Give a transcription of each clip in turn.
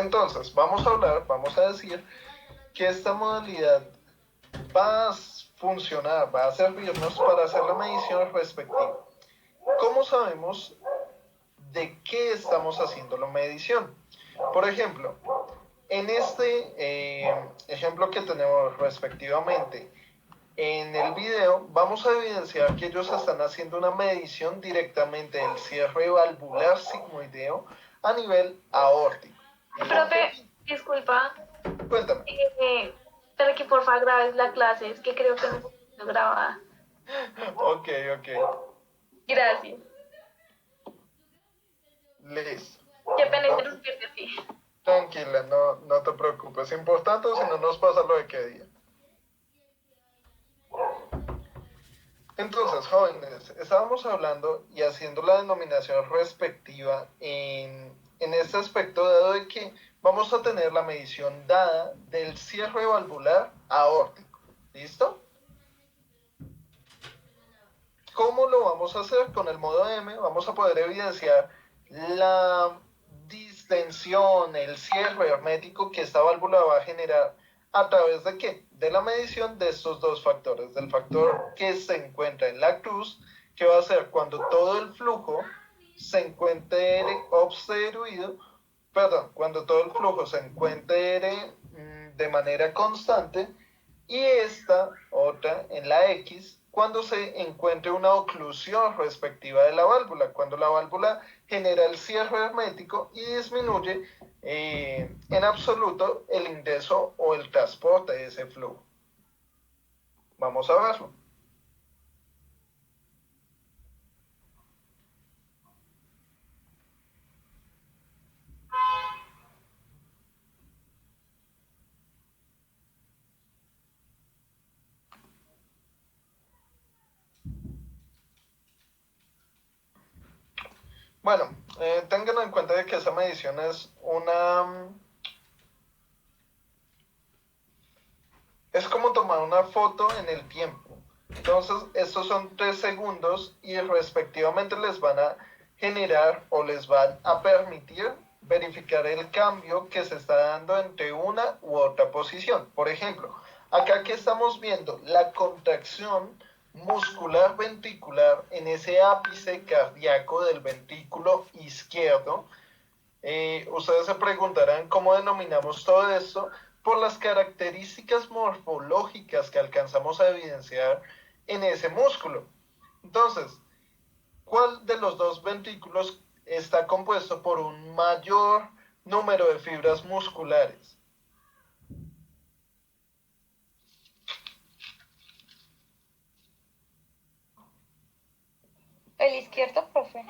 Entonces, vamos a decir que esta modalidad va a funcionar, va a servirnos para hacer la medición respectiva. ¿Cómo sabemos de qué estamos haciendo la medición? Por ejemplo, en este ejemplo que tenemos respectivamente en el video, vamos a evidenciar que ellos están haciendo una medición directamente del cierre valvular sigmoideo a nivel aórtico. Profe, disculpa, Cuéntame. para que porfa grabes la clase, es que creo que no está siendo grabada. Ok, ok. Gracias. Listo. Qué pena No, interrumpirte a ti. tranquila, no te preocupes. Importante si no nos pasa lo de qué día. Entonces, jóvenes, estábamos hablando y haciendo la denominación respectiva en este aspecto, dado de que vamos a tener la medición dada del cierre valvular aórtico. ¿Listo? ¿Cómo lo vamos a hacer? Con el modo M vamos a poder evidenciar la distensión, el cierre hermético que esta válvula va a generar a través de qué? De la medición de estos dos factores, del factor que se encuentra en la cruz, que va a ser cuando todo el flujo se encuentre obstruido, perdón, cuando todo el flujo se encuentre de manera constante, y esta otra en la X cuando se encuentre una oclusión respectiva de la válvula, cuando la válvula genera el cierre hermético y disminuye en absoluto el ingreso o el transporte de ese flujo. Vamos a verlo. Bueno, tengan en cuenta de que esa medición es como tomar una foto en el tiempo. Entonces, estos son 3 segundos y respectivamente les van a generar o les van a permitir verificar el cambio que se está dando entre una u otra posición. Por ejemplo, acá que estamos viendo la contracción muscular ventricular en ese ápice cardíaco del ventrículo izquierdo. Ustedes se preguntarán cómo denominamos todo esto por las características morfológicas que alcanzamos a evidenciar en ese músculo. Entonces, ¿cuál de los dos ventrículos está compuesto por un mayor número de fibras musculares? ¿El izquierdo, profe?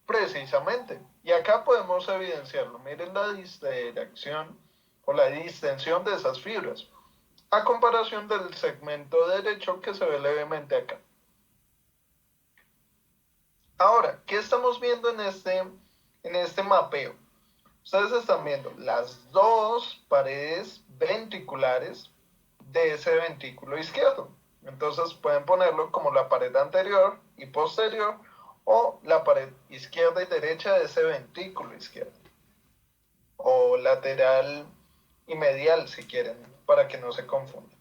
Precisamente. Y acá podemos evidenciarlo. Miren la distracción o la distensión de esas fibras, a comparación del segmento derecho que se ve levemente acá. Ahora, ¿qué estamos viendo en este mapeo? Ustedes están viendo las dos paredes ventriculares de ese ventrículo izquierdo. Entonces pueden ponerlo como la pared anterior y posterior o la pared izquierda y derecha de ese ventrículo izquierdo. O lateral y medial si quieren, para que no se confundan.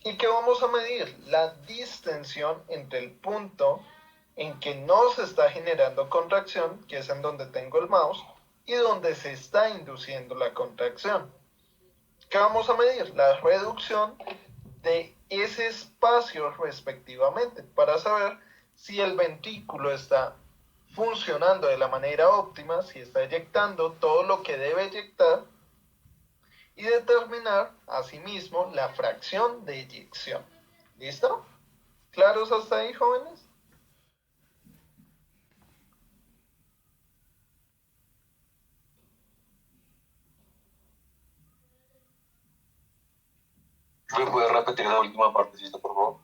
¿Y qué vamos a medir? La distensión entre el punto en que no se está generando contracción, que es en donde tengo el mouse, y donde se está induciendo la contracción. ¿Qué vamos a medir? La reducción de ese espacio respectivamente, para saber si el ventrículo está funcionando de la manera óptima, si está eyectando todo lo que debe eyectar, y determinar asimismo la fracción de eyección. ¿Listo? ¿Claros hasta ahí, jóvenes? ¿Me puedes repetir la última partecita, por favor?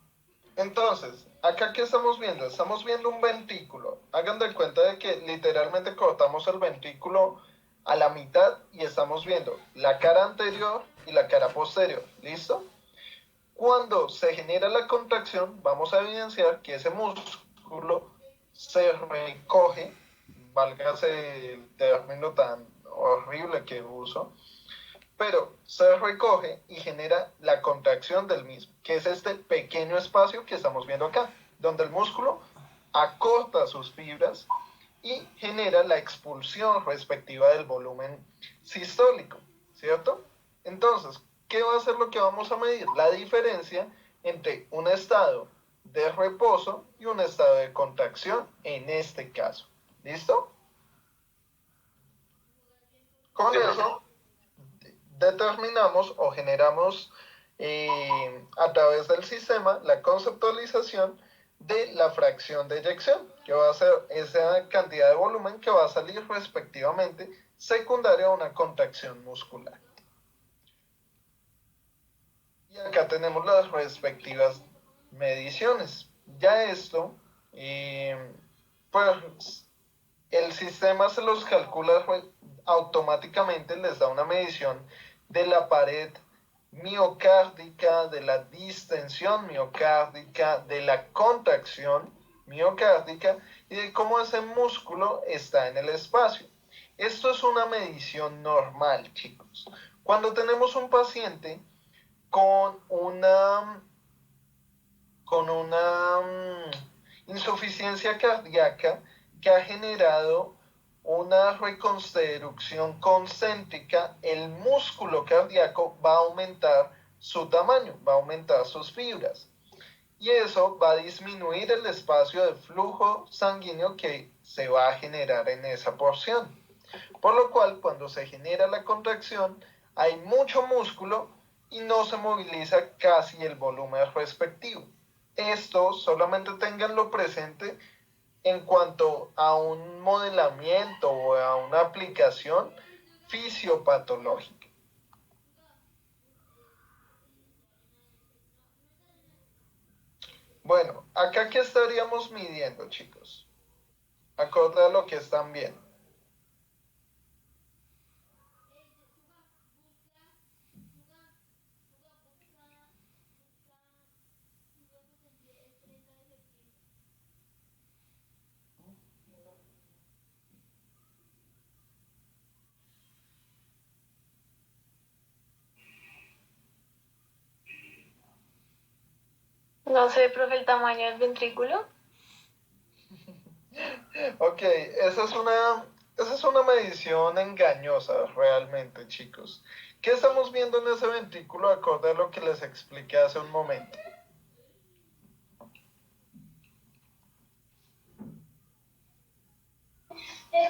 Entonces, acá qué estamos viendo? Estamos viendo un ventrículo. Hagan de cuenta de que literalmente cortamos el ventrículo a la mitad y estamos viendo la cara anterior y la cara posterior. ¿Listo? Cuando se genera la contracción, vamos a evidenciar que ese músculo se recoge, válgase el término tan horrible que uso, pero se recoge y genera la contracción del mismo, que es este pequeño espacio que estamos viendo acá, donde el músculo acorta sus fibras y genera la expulsión respectiva del volumen sistólico, ¿cierto? Entonces, ¿qué va a ser lo que vamos a medir? La diferencia entre un estado de reposo y un estado de contracción en este caso. ¿Listo? Con eso determinamos o generamos a través del sistema la conceptualización de la fracción de eyección, que va a ser esa cantidad de volumen que va a salir respectivamente secundaria a una contracción muscular. Y acá tenemos las respectivas mediciones. Ya esto, pues el sistema se los calcula automáticamente, les da una medición de la pared miocárdica, de la distensión miocárdica, de la contracción miocárdica y de cómo ese músculo está en el espacio. Esto es una medición normal, chicos. Cuando tenemos un paciente con una insuficiencia cardíaca que ha generado una reconstrucción concéntrica, el músculo cardíaco va a aumentar su tamaño, va a aumentar sus fibras. Y eso va a disminuir el espacio de flujo sanguíneo que se va a generar en esa porción. Por lo cual, cuando se genera la contracción, hay mucho músculo y no se moviliza casi el volumen respectivo. Esto solamente tenganlo presente en cuanto a un modelamiento o a una aplicación fisiopatológica. Bueno, acá ¿qué estaríamos midiendo, chicos? Acorde a lo que están viendo. No sé, profe, el tamaño del ventrículo. Ok, esa es una medición engañosa realmente, chicos. ¿Qué estamos viendo en ese ventrículo acorde a lo que les expliqué hace un momento?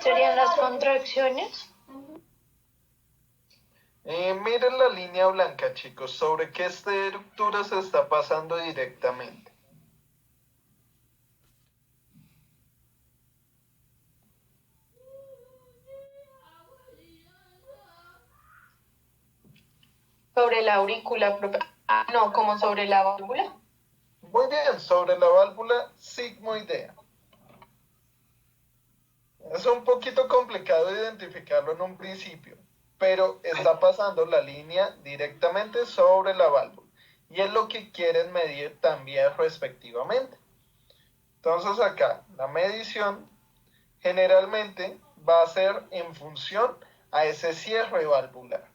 ¿Serían las contracciones? Miren la línea blanca, chicos, sobre qué estructura se está pasando directamente. Sobre la aurícula, profe. Ah, no, como sobre la válvula. Muy bien, sobre la válvula sigmoidea. Es un poquito complicado identificarlo en un principio, pero está pasando la línea directamente sobre la válvula y es lo que quieren medir también respectivamente. Entonces acá la medición generalmente va a ser en función a ese cierre valvular,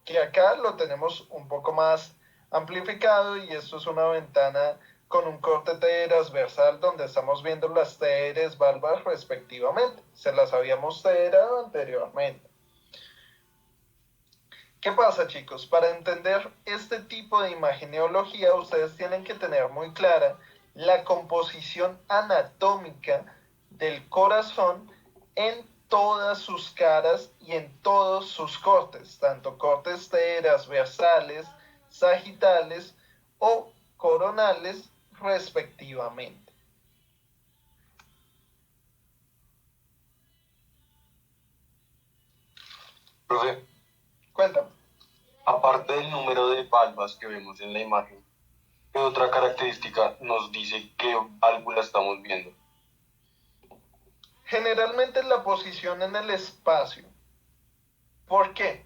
que acá lo tenemos un poco más amplificado y esto es una ventana con un corte transversal donde estamos viendo las TRs valvas respectivamente. Se las habíamos mostrado anteriormente. ¿Qué pasa, chicos? Para entender este tipo de imageneología, ustedes tienen que tener muy clara la composición anatómica del corazón en todas sus caras y en todos sus cortes, tanto cortes transversales, sagitales o coronales respectivamente. Profe, Cuéntame. aparte del número de valvas que vemos en la imagen, ¿qué otra característica nos dice qué válvula estamos viendo? Generalmente la posición en el espacio. ¿Por qué?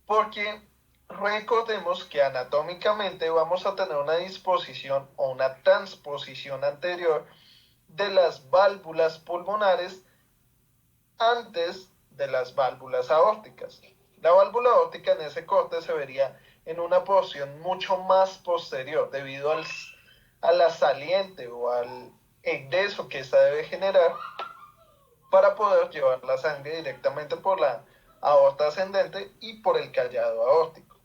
Porque recordemos que anatómicamente vamos a tener una disposición o una transposición anterior de las válvulas pulmonares antes de las válvulas aórticas. La válvula aórtica en ese corte se vería en una porción mucho más posterior debido a la saliente o al egreso que ésta debe generar para poder llevar la sangre directamente por la aorta ascendente y por el callado aórtico.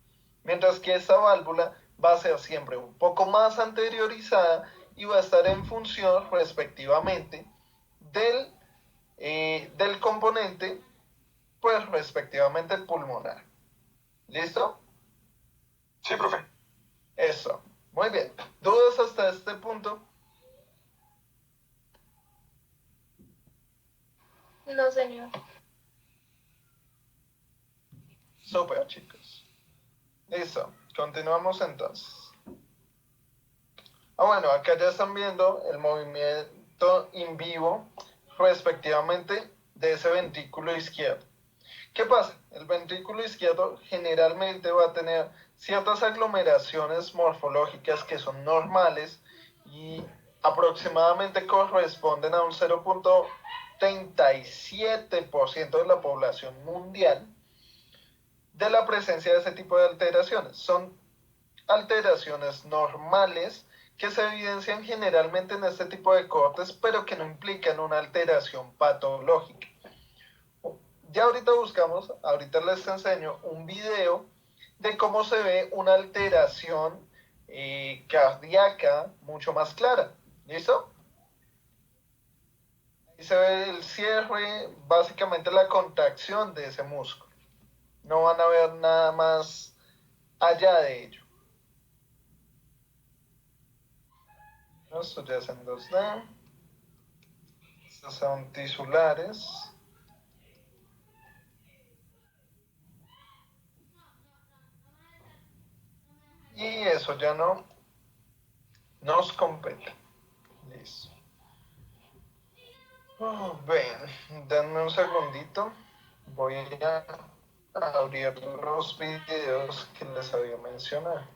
Mientras que esta válvula va a ser siempre un poco más anteriorizada y va a estar en función respectivamente del componente, pues respectivamente pulmonar. ¿Listo? Sí, profe. Eso. Muy bien. ¿Dudas hasta este punto? No, señor. Súper, chicos. Listo. Continuamos entonces. Bueno, acá ya están viendo el movimiento in vivo respectivamente de ese ventrículo izquierdo. ¿Qué pasa? El ventrículo izquierdo generalmente va a tener ciertas aglomeraciones morfológicas que son normales y aproximadamente corresponden a un 0.37% de la población mundial de la presencia de ese tipo de alteraciones. Son alteraciones normales que se evidencian generalmente en este tipo de cortes, pero que no implican una alteración patológica. Ya ahorita les enseño un video de cómo se ve una alteración cardíaca mucho más clara. ¿Listo? Ahí se ve el cierre, básicamente la contracción de ese músculo. No van a ver nada más allá de ello. Esto ya es en 2D. Estos son tisulares. Y eso ya no nos compete. Listo. Ven, denme un segundito. Voy a abrir los videos que les había mencionado.